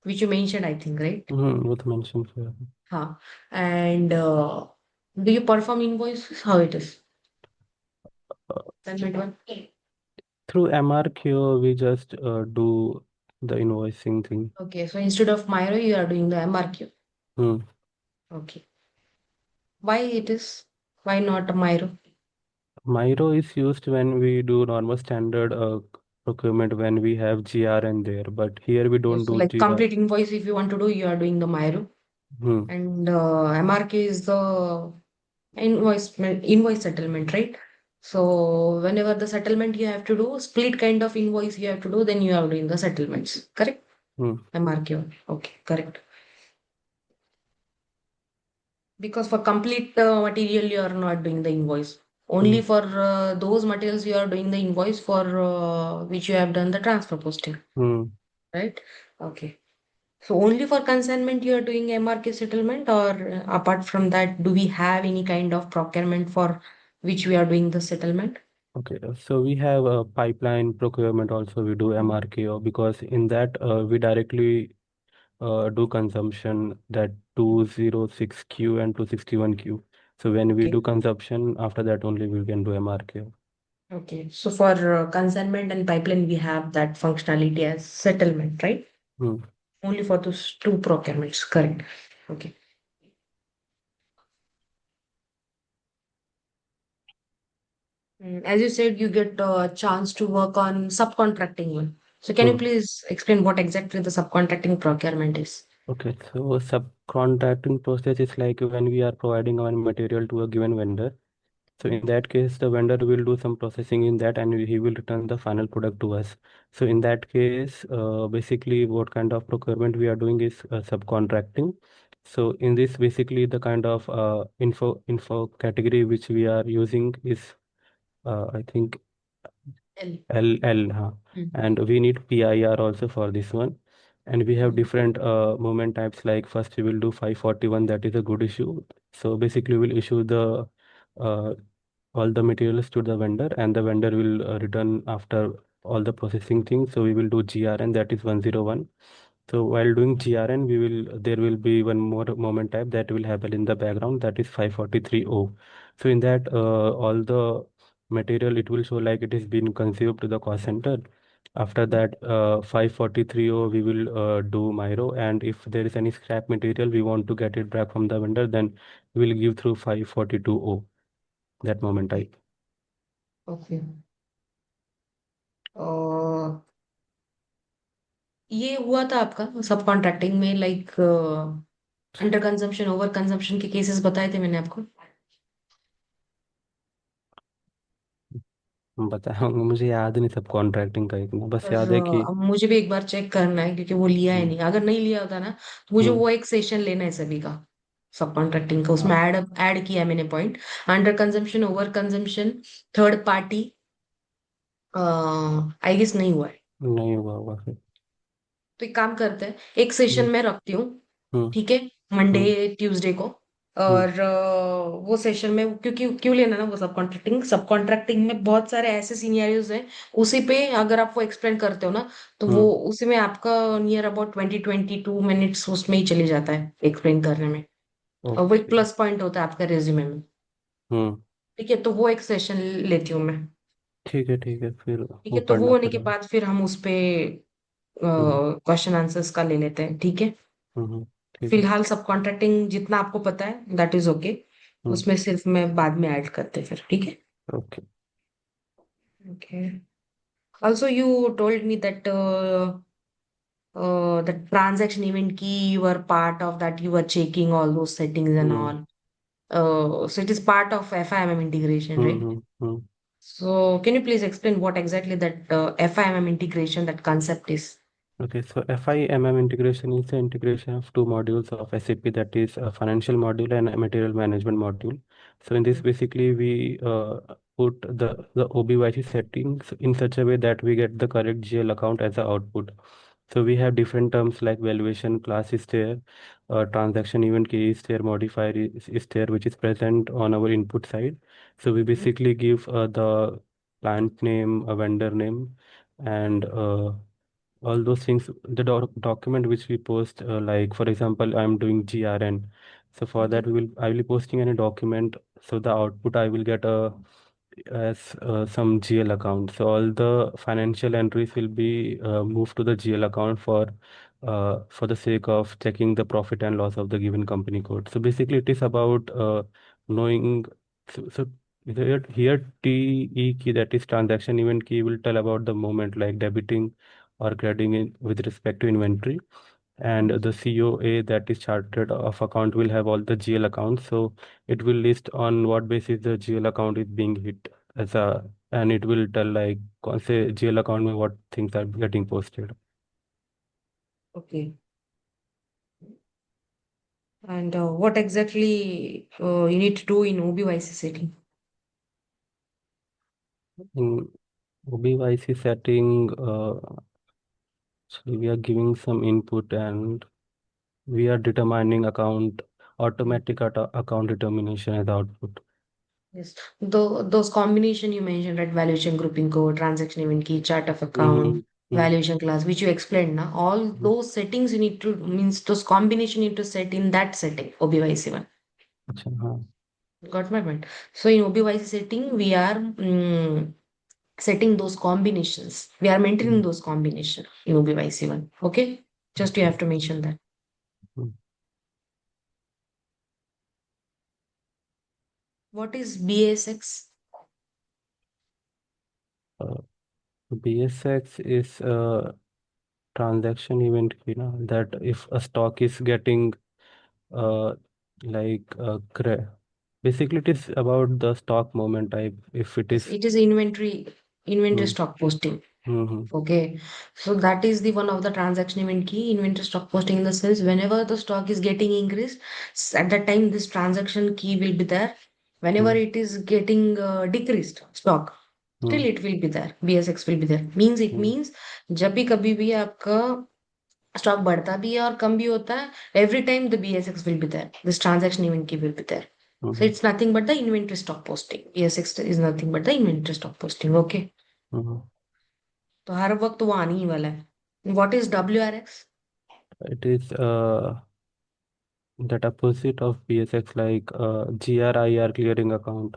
which you mentioned, I think, right? Mm-hmm. Both mentioned here. Huh. And do you perform invoices? How it is? Uh, Send me one. Through MRQ, we just do the invoicing thing. Okay, so instead of Miro, you are doing the MRQ. Hmm. Okay. Why it is? Why not Miro? Miro is used when we do normal standard procurement when we have GRN there, but here we Okay, don't so do like GR. complete invoice, if you want to do, you are doing the Miro. Hmm. And MRQ is the invoice settlement, right? So whenever the settlement you have to do, split kind of invoice you have to do, then you are doing the settlements, correct? Hmm. MRQ. Okay, correct. Because for complete material, you are not doing the invoice. Hmm. Only for those materials you are doing the invoice for which you have done the transfer posting, Hmm. right? Okay. So only for consignment you are doing MRK settlement, or apart from that, do we have any kind of procurement for which we are doing the settlement? Okay, so we have a pipeline procurement also we do Mhm. MRKO because in that we directly do consumption that 206Q and 261Q. So when we Okay. do consumption, after that only we can do MRKO. Okay. So for consignment and pipeline, we have that functionality as settlement, right? Hmm. Only for those two procurements, correct? Okay. As you said, you get a chance to work on subcontracting one. So can you Hmm. please explain what exactly the subcontracting procurement is? Okay, so subcontracting process is like when we are providing our material to a given vendor. So in that case, the vendor will do some processing in that and he will return the final product to us. So in that case, basically what kind of procurement we are doing is subcontracting. So in this, basically the kind of info category which we are using is I think L. L, huh? Mm. And we need PIR also for this one. And we have Mm. different movement types like first we will do 541, that is a good issue. So basically we'll issue the uh, all the materials to the vendor and the vendor will return after all the processing things. So we will do GRN, that is 101. So while doing GRN, there will be one more moment type that will happen in the background, that is 543O. So in that all the material it will show like it is being consumed to the cost center. After that 543O we will do Miro, and if there is any scrap material we want to get it back from the vendor, then we will give through 542O, that moment Okay. type. Okay. Uh, ये हुआ था आपका सब contracting में like under consumption over consumption के cases बताए थे मैंने आपको। बताया होंगे, मुझे याद नहीं सब कॉन्ट्रैक्टिंग का इतना, बस पर याद है कि अब मुझे भी एक बार चेक करना है क्योंकि वो लिया है हम्म, नहीं, अगर नहीं लिया होता ना तो मुझे हम्म, वो एक सेशन लेना है सभी का सब कॉन्ट्रैक्टिंग का, उसमें हाँ, ऐड ऐड किया है मैंने point. Under consumption over consumption third party I guess नहीं हुआ है। नहीं हुआ होगा फिर। तो एक काम करते हैं, एक सेशन हम्म, में रखती हूँ, हम्म, ठीक है, मंडे हम्म, ट्यूसडे को। हम्म, और वो सेशन में क्योंकि क्यों लेना ना, वो सब कॉन्ट्रैक्टिंग में बहुत सारे ऐसे सिनेरियोज हैं, उसी पे अगर आप वो एक्सप्लेन करते हो ना तो वो हम्म, उसी में आपका नियर अबाउट 20-22 मिनट्स उसमें ही चली जाता है एक्सप्लेन करने में। और वो एक ओके, प्लस पॉइंट होता है आपका रेज्यूमे में। हम्म, ठीक है, तो वो एक सेशन लेती हूँ मैं। ठीक है फिर ठीक वो है, तो वो करना होने के पड़ेगा। बाद फिर हम उस पे हम्म, क्वेश्चन आंसर्स का ले लेते हैं, ठीक है। ठीक है। फिलहाल सब कॉन्ट्रैक्टिंग जितना आपको पता है दैट इज ओके, हम्म, उसमें सिर्फ मैं बाद में ऐड करते फिर, ठीक है। Okay. Okay. Also you told me that that transaction event key, you were part of that, you were checking all those settings and hmm, all. So it is part of FIMM integration, right? Hmm. So can you please explain what exactly that FIMM integration, that concept is? Okay, so FIMM integration is the integration of two modules of SAP, that is a financial module and a material management module. So in this, basically, we put the OBYC settings in such a way that we get the correct GL account as the output. So we have different terms like valuation class is there, transaction event key is there, modifier is there, which is present on our input side. So we Mhm. basically give the client name, a vendor name, and all those things, the document which we post, like for example I'm doing GRN, so for that Okay. I will be posting any document, so the output I will get a as some GL account. So all the financial entries will be moved to the GL account for the sake of checking the profit and loss of the given company code. So basically, it is about knowing. So here TE key, that is transaction event key, will tell about the moment like debiting or crediting in with respect to inventory, and the COA, that is chartered of account, will have all the GL accounts. So it will list on what basis the GL account is being hit as a, and it will tell like say GL account में what things are getting posted. Okay. And what exactly you need to do in OBYC setting? In OBYC setting, actually we are giving some input and we are determining account determination as output. Yes, those combination you mentioned, right? Valuation grouping code, transaction event key, chart of account, Mm-hmm. valuation class, which you explained now. All Mm-hmm. those settings you need to means those combination you need to set in that setting, OBYC one. अच्छा, हाँ. Got my point. So in OBYC setting, we are setting those combinations. We are maintaining Mm, those combination in OBYC one. Okay, just you okay. have to mention that. Mm. What is BSX? Uh, BSX is a transaction event key, na, that if a stock is getting uh, like basically it is about the stock moment type. If it Yes, is it is inventory mm, stock posting. mm-hmm, Okay, so that is the one of the transaction event key inventory stock posting in the sense whenever the stock is getting increased, at that time this transaction key will be there. Whenever mm, it is getting decreased stock, still mm, it will be there. BSX will be there. Means it mm, means जब भी कभी भी आपका stock बढ़ता भी है और कम भी होता है, every time the BSX will be there. This transaction event key will be there. So mm-hmm, it's nothing but the inventory stock posting. BSX is nothing but the inventory stock posting. Okay. mm-hmm. तो हर वक्त वो आने ही वाला है. What is WRX? It is that opposite of BSX, like GRIR clearing account.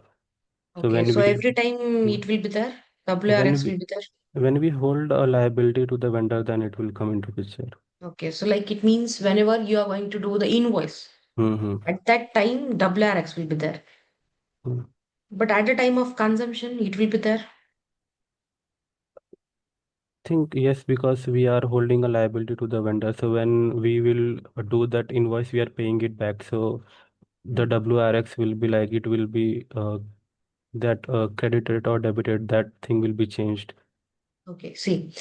So Okay, when so we every time mm, it will be there. when WRX we will be there. when we hold a liability to the vendor, then it will come into picture. Okay, so like it means whenever you are going to do the invoice, Mm-hmm. at that time WRX will be there. Mm. But at the time of consumption, it will be there. Think yes, because we are holding a liability to the vendor. So when we will do that invoice, we are paying it back. So the Hmm. WRX will be like it will be that credited or debited. That thing will be changed. Okay, see,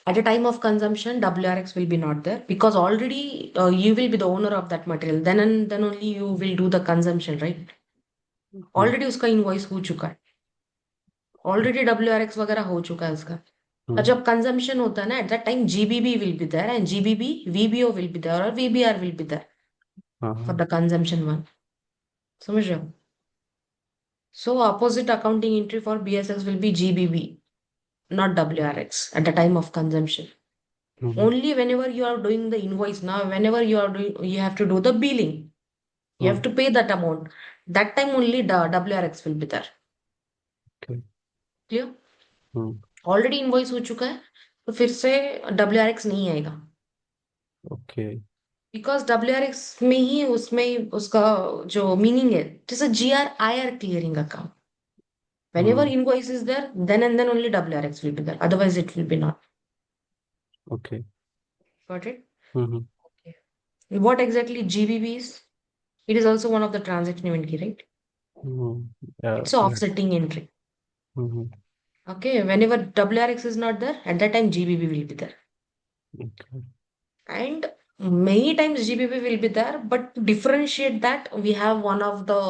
at the time of consumption, WRX will be not there because already you will be the owner of that material. Then and then only you will do the consumption, right? Mm, already उसका invoice हो चुका है. Already WRX वगैरह हो चुका है उसका. और mm, जब कंजम्पशन होता है ना at that time GBB will be there and GBB VBO will be there और वीबीआर विल बी देयर हाँ, फॉर हाँ. The consumption one. समझ रहे हो? So opposite accounting entry for BSX will be GBB, not WRX at the time of consumption. Mm-hmm. Only whenever you are doing the invoice now, whenever you are doing, you have to do the billing. You have Mm, to pay that amount. That time only the WRX will be there. okay. Clear? Mm, already invoice हो चुका है तो फिर से WRX नहीं आएगा. okay. Because WRX में ही उसमें उसका जो मीनिंग है जैसे GRIR clearing account. Whenever Mm, invoice is there, then and then only WRX will be there. Otherwise, it will be not. okay. Got it? Mm-hmm. Okay. What exactly GBB is? It is also one of the transaction event key, right? Mm, yeah, It's a yeah. offsetting entry. Mm-hmm. Okay. Whenever WRX is not there, at that time GBB will be there. Okay. And many times GBB will be there, but to differentiate that, we have one of the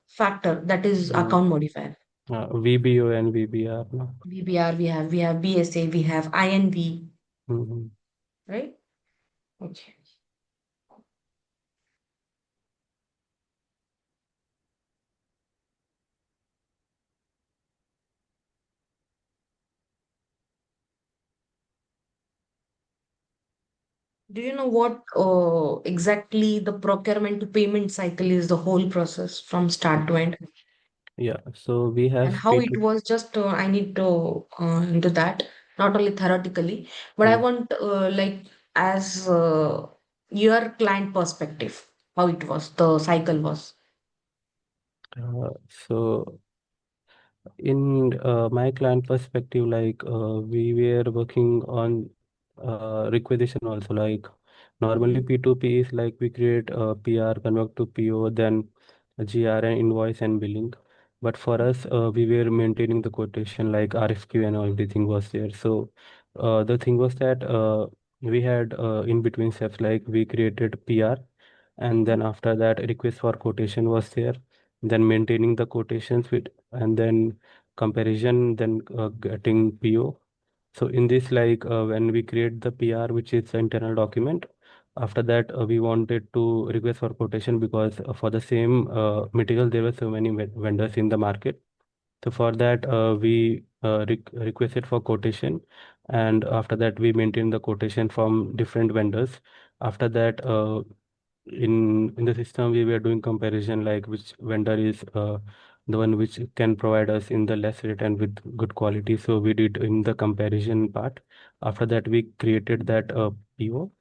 factor that is Mm. account modifier. VBO and VBR, no? BBR, we have BSA, we have INV, Mm-hmm. right? Okay. Do you know what exactly the procurement to payment cycle is, the whole process from start to end? Yeah, so we And have how it P2. was, just I need to into that, not only theoretically, but I Hmm. want like as your client perspective, how it was, the cycle was. So in my client perspective, like we were working on requisition also. Like normally Mhm. P2P is like we create a PR, convert to PO, then a GR and invoice and billing. But for us, we were maintaining the quotation like RFQ and everything was there. So the thing was that we had in between steps like we created PR, and then after that request for quotation was there, then maintaining the quotations with, and then comparison, then getting PO. So in this, like when we create the PR, which is the internal document, after that we wanted to request for quotation because for the same material there were so many vendors in the market. So for that we requested for quotation, and after that we maintained the quotation from different vendors. After that in the system we were doing comparison like which vendor is the one which can provide us in the less rate and with good quality. So we did in the comparison part. After that we created that PO,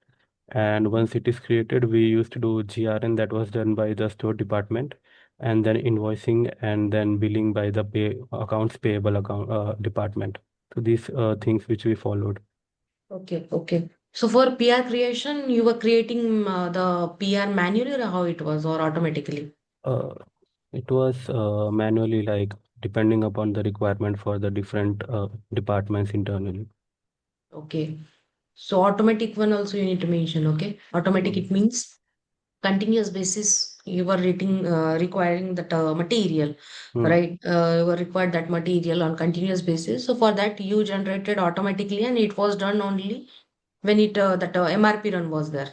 and once it is created we used to do GRN, that was done by the store department, and then invoicing and then billing by the pay accounts payable account department. So these things which we followed. Okay, okay. So for PR creation, you were creating the PR manually or how it was, or automatically? uh, it was manually, like depending upon the requirement for the different departments internally. Okay. So automatic one also you need to mention, okay? Automatic, Mm. it means continuous basis you were rating, requiring that material, Mm. right? You were required that material on continuous basis. So for that you generated automatically, and it was done only when it that MRP run was there.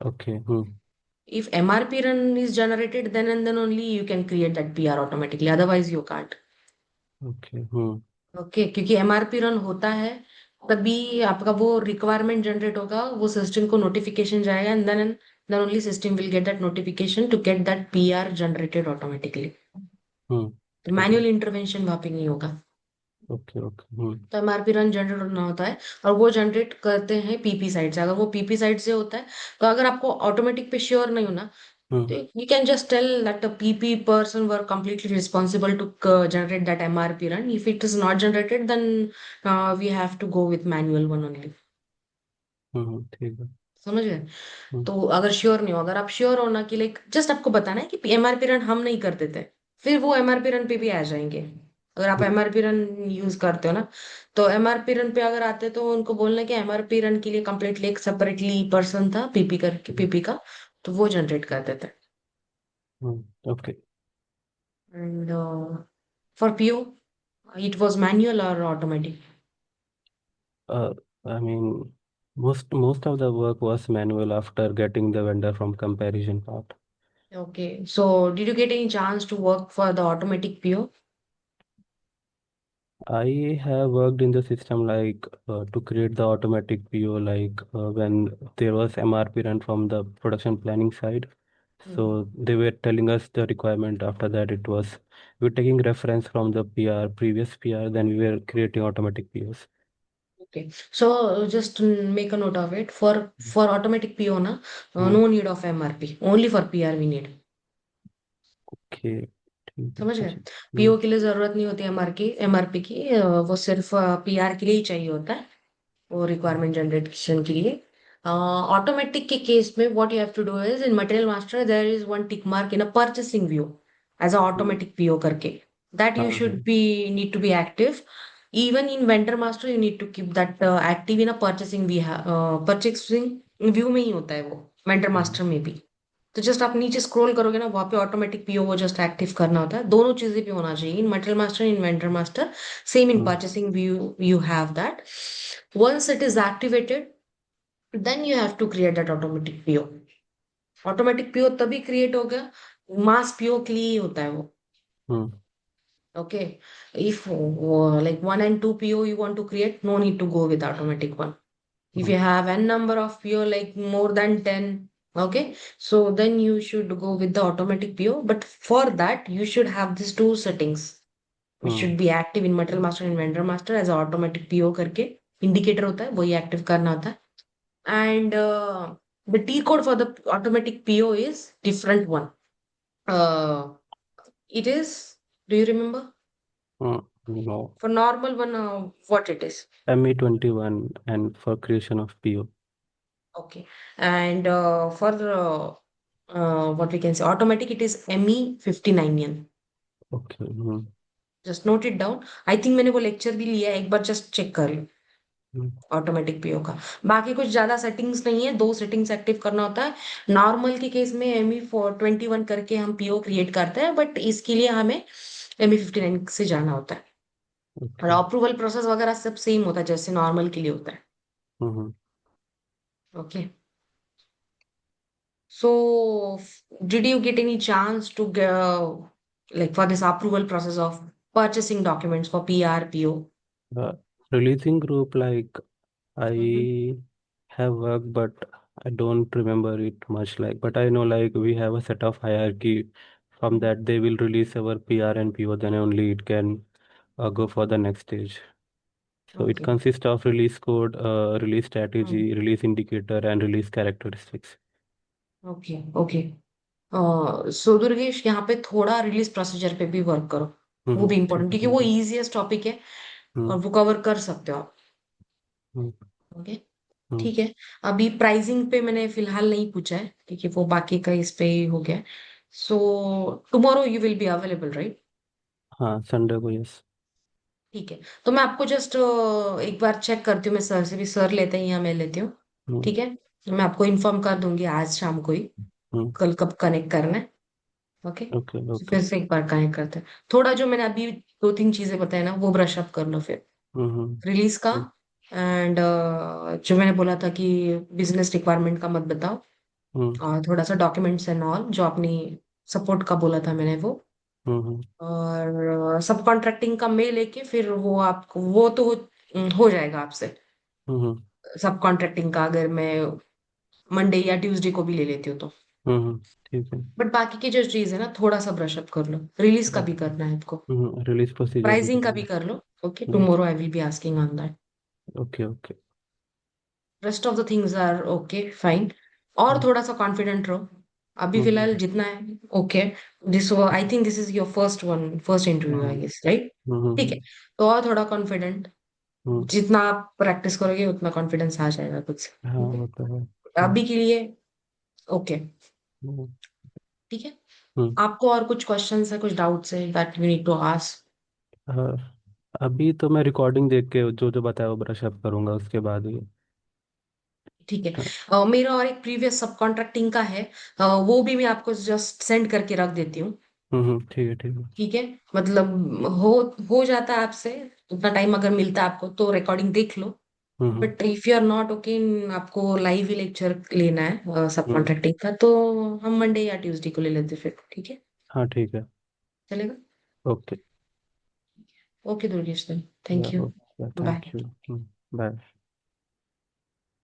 Okay. Mm. If MRP run is generated, then and then only you can create that PR automatically. Otherwise you can't. Okay. Mm. Okay, क्योंकि MRP run होता है तभी आपका वो requirement generate होगा, वो system को notification जाएगा, and then only system will get that notification to get that PR generated automatically. Mm. ठीक है। मैनुअल इंटरवेंशन वहां पे नहीं होगा। Okay okay. हम्म। तो एमआरपी रन जनरेट होना होता है, और वो जनरेट करते हैं पीपी साइड से। अगर वो पीपी साइड से होता है, तो अगर आपको ऑटोमेटिक पे श्योर नहीं होना, हम्म। तो you can just tell that the PP person were completely responsible to generate that MRP run. If it is not generated, then we have to go with manual one only. ठीक है। समझ गए? हम्म। तो अगर sure नहीं हो, अगर आप श्योर हो ना कि लाइक जस्ट आपको बताना है कि एमआरपी रन हम नहीं करते थे, फिर वो एमआरपी रन पे भी आ जाएंगे। अगर आप हम्म। एमआरपी रन यूज करते हो ना, तो एमआरपी रन पे अगर आते तो उनको बोलना है कि एमआरपी रन के लिए कंप्लीटली एक सेपरेटली पर्सन था पीपी करके, पीपी का, तो वो जनरेट करते थे। Okay. And for PO, it was manual or automatic? I mean, most of the work was manual after getting the vendor from comparison part. Okay. So did you get any chance to work for the automatic PO? I have worked in the system like to create the automatic PO, like when there was MRP run from the production planning side. Mhm. So they were telling us the requirement. After that, it was we were taking reference from the PR, previous PR, then we were creating automatic POs. Okay. So just make a note of it. For automatic PO na, Hmm. no need of MRP. Only for PR we need. Okay. ठीक है समझ गए? जी। PO के लिए जरूरत नहीं होती MRP की, वो सिर्फ पीआर के लिए ही चाहिए होता है, वो रिक्वायरमेंट जनरेशन के लिए। ऑटोमेटिक के केस में what you have to do is, in material master there is one tick mark in a purchasing view as a hmm. Automatic PO करके, दैट हाँ यू शुड हाँ। Be need to be active. Even in vendor master you need to keep that active in a purchasing purchasing view में ही होता है वो, vendor हम्म। Master में भी। तो जस्ट आप नीचे स्क्रॉल करोगे ना, वहां पे ऑटोमेटिक पीओ वो जस्ट एक्टिव करना होता है। दोनों चीजें भी होना चाहिए, in material master, in vendor master, same in hmm. purchasing view you have that. Once it is activated, then you have to create that automatic PO. Automatic PO तभी create होगा, mass PO के लिए ही होता है वो। हम्म। Okay, if like one and two PO you want to create, no need to go with automatic one. If hmm. you have n number of PO like more than 10, Okay, so then you should go with the automatic PO, but for that you should have these two settings which hmm should be active in material master and vendor master as automatic PO करके indicator होता है वही active करना होता है. And the T code for the automatic PO is different one. Uh, it is, do you remember? No For normal one, what it is? ME21 and for creation of PO. Okay. And for what we can say, automatic, it is ME59N. Okay Just note it down. I think मैंने वो lecture भी लिया है एक बार just check कर लो हम्म automatic PO का. बाकी कुछ ज्यादा सेटिंग्स नहीं है, दो सेटिंग्स एक्टिव करना होता है. नॉर्मल के केस में ME21 करके हम पीओ क्रिएट करते हैं, बट इसके लिए हमें ME59 से जाना होता है. और ओके अप्रूवल प्रोसेस वगैरह सब सेम होता है जैसे नॉर्मल के लिए होता है. हम्म okay. So, did you get any chance to like for this approval process of purchasing documents for PR, PO? releasing group like Mm-hmm. I have worked, but I don't remember it much. Like, but I know like we have a set of hierarchy. From Mm-hmm. that, they will release our PR and PO. Then only it can go for the next stage. So it Okay. consists of release code, release Mm. strategy, release indicator, and release characteristics. Okay okay. So Durgesh यहाँ पे थोड़ा release procedure पे भी work करो. वो भी important ठीक है क्योंकि ठीक वो है इजीएस्ट टॉपिक है हम्म और वो कवर कर सकते हो आप. हम्म ओके. हम्म ठीक है. अभी प्राइसिंग पे मैंने फिलहाल नहीं पूछा है क्योंकि वो बाकी का इस पे ही हो गया. So tomorrow you will be available, right? हाँ संडे को यस ठीक है. तो मैं आपको जस्ट एक बार चेक करती हूँ, मैं सर से भी, सर लेते हैं या मैं लेती हूँ. हम्म ठीक है. तो मैं आपको इन्फॉर्म कर दूंगी आज शाम को ही, हम्म कल कब कनेक्ट करना है. ओके. ओके तो ओके फिर से एक बार कनेक्ट करते हैं. थोड़ा जो मैंने अभी दो तीन चीजें बताई ना वो ब्रश अप कर लो फिर. रिलीज का. हम्म एंड जो मैंने बोला था कि बिजनेस रिक्वायरमेंट का मत बताओ. हम्म और थोड़ा सा डॉक्यूमेंट्स एंड ऑल जो आपने सपोर्ट का बोला था मैंने वो. हम्म और सब कॉन्ट्रैक्टिंग का मेल लेके फिर वो आपको वो तो हो जाएगा आपसे. हम्म सब कॉन्ट्रैक्टिंग का अगर मैं मंडे या ट्यूसडे को भी ले लेती हूँ तो. ठीक है बट बाकी की जो चीज है ना थोड़ा सा ब्रश अप कर लो. रिलीज का भी करना है आपको. रिलीज प्रोसीजर भी प्राइसिंग का भी करेंगे कर लो. Okay, hmm tomorrow I will be asking on that. Okay okay rest of the things are okay fine. और हम्म थोड़ा सा कॉन्फिडेंट रहो. अभी हम्म फिलहाल जितना है okay. This I think this is your first one, first interview I hmm guess, right? ठीक है. हम्म तो और थोड़ा कॉन्फिडेंट. हम्म, जितना आप प्रैक्टिस करोगे उतना कॉन्फिडेंस आ जाएगा खुद से. हाँ ठीक वो तो है है. अभी के लिए ओके. हम्म ठीक है. हम्म, आपको और कुछ क्वेश्चंस है, कुछ डाउट्स है that you need to ask? हाँ, अभी तो मैं रिकॉर्डिंग देख के जो जो बताया वो ब्रश अप करूंगा उसके बाद ही ठीक है. हाँ, मेरा और एक प्रीवियस सब कॉन्ट्रैक्टिंग का है. वो भी मैं आपको जस्ट सेंड करके रख देती हूँ. ठीक है ठीक है ठीक है. मतलब हो हो जाता है आपसे. उतना टाइम अगर मिलता है आपको तो रिकॉर्डिंग देख लो. Hmm but if you are not okay, आपको लाइव ही लेक्चर लेना है सब हम्म, कॉन्ट्रैक्टिंग का, तो हम मंडे या ट्यूसडे को ले लेते फिर. ठीक है. हाँ ठीक है चलेगा. Okay okay Durgesh, thank you. Okay bye. Thank you bye